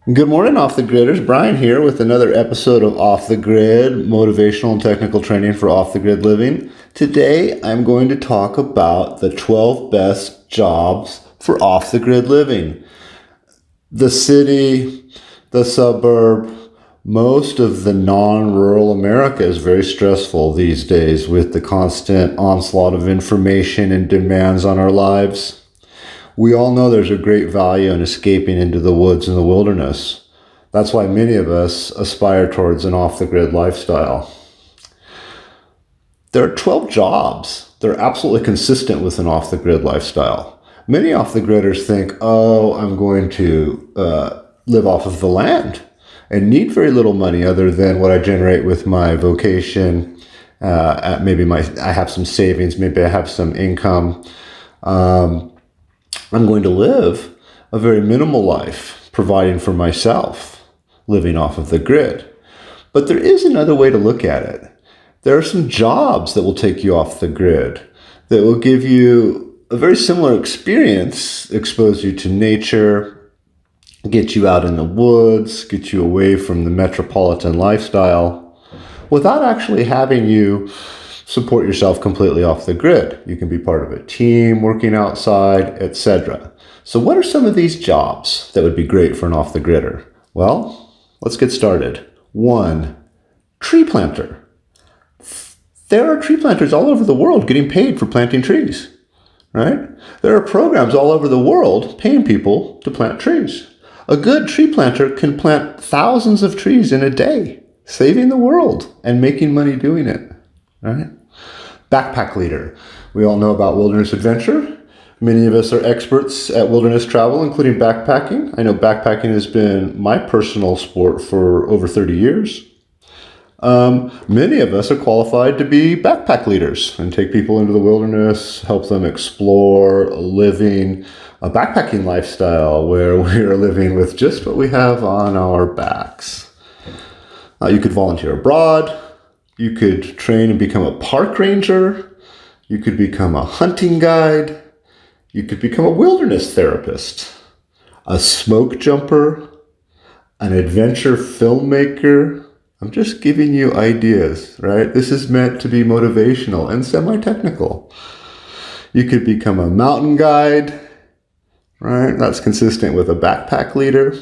Good morning, Off the Gridders. Brian here with another episode of Off the Grid, motivational and technical training for off the grid living. Today, I'm going to talk about the 12 best jobs for off the grid living. The city, the suburb, most of the non-rural America is very stressful these days with the constant onslaught of information and demands on our lives. We all know there's a great value in escaping into the woods and the wilderness. That's why many of us aspire towards an off-the-grid lifestyle. There are 12 jobs that are absolutely consistent with an off-the-grid lifestyle. Many off-the-gridders think, I'm going to live off of the land and need very little money other than what I generate with my vocation. I have some savings, maybe I have some income. I'm going to live a very minimal life, providing for myself, living off of the grid. But there is another way to look at it. There are some jobs that will take you off the grid, that will give you a very similar experience, expose you to nature, get you out in the woods, get you away from the metropolitan lifestyle, without actually having you support yourself completely off the grid. You can be part of a team, working outside, etc. So what are some of these jobs that would be great for an off the gridder? Well, let's get started. 1, tree planter. There are tree planters all over the world getting paid for planting trees, right? There are programs all over the world paying people to plant trees. A good tree planter can plant thousands of trees in a day, saving the world and making money doing it, right? Backpack leader. We all know about wilderness adventure. Many of us are experts at wilderness travel, including backpacking. I know backpacking has been my personal sport for over 30 years. Many of us are qualified to be backpack leaders and take people into the wilderness, help them explore living a backpacking lifestyle where we are living with just what we have on our backs. You could volunteer abroad. You could train and become a park ranger. You could become a hunting guide. You could become a wilderness therapist, a smoke jumper, an adventure filmmaker. I'm just giving you ideas, right? This is meant to be motivational and semi-technical. You could become a mountain guide, right? That's consistent with a backpack leader.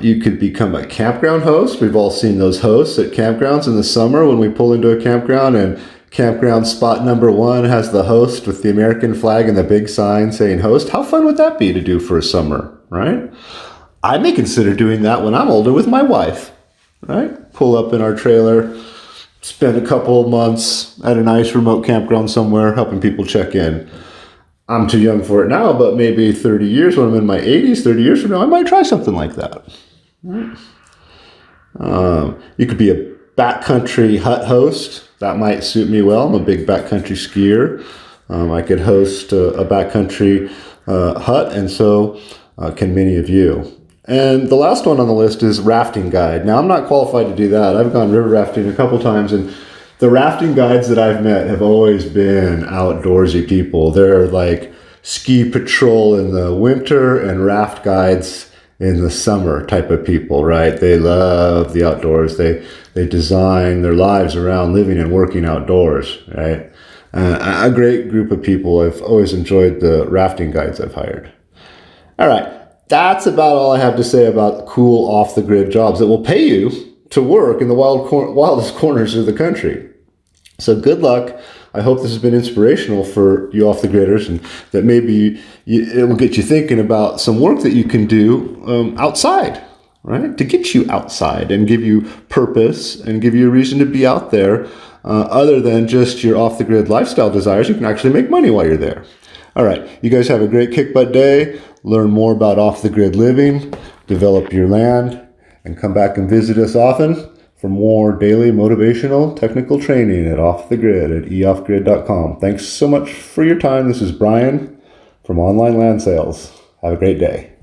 You could become a campground host. We've all seen those hosts at campgrounds in the summer when we pull into a campground and campground spot number 1 has the host with the American flag and the big sign saying host. How fun would that be to do for a summer, right? I may consider doing that when I'm older with my wife, right? Pull up in our trailer, spend a couple of months at a nice remote campground somewhere helping people check in. I'm too young for it now, but maybe 30 years when I'm in my 80s, 30 years from now, I might try something like that. You could be a backcountry hut host. That might suit me well. I'm a big backcountry skier. I could host a backcountry hut, and so can many of you. And the last one on the list is rafting guide. Now, I'm not qualified to do that. I've gone river rafting a couple times, and the rafting guides that I've met have always been outdoorsy people. They're like ski patrol in the winter and raft guides in the summer type of people, right? They love the outdoors. They design their lives around living and working outdoors, right? A great group of people. I've always enjoyed the rafting guides I've hired. All right, that's about all I have to say about cool off-the-grid jobs that will pay you to work in the wildest corners of the country. So good luck. I hope this has been inspirational for you off-the-gridders, and that maybe it will get you thinking about some work that you can do outside, right? To get you outside and give you purpose and give you a reason to be out there other than just your off-the-grid lifestyle desires. You can actually make money while you're there. All right, you guys have a great kick butt day. Learn more about off-the-grid living, develop your land, and come back and visit us often for more daily motivational technical training at Off the Grid at eoffgrid.com. Thanks so much for your time. This is Brian from Online Land Sales. Have a great day.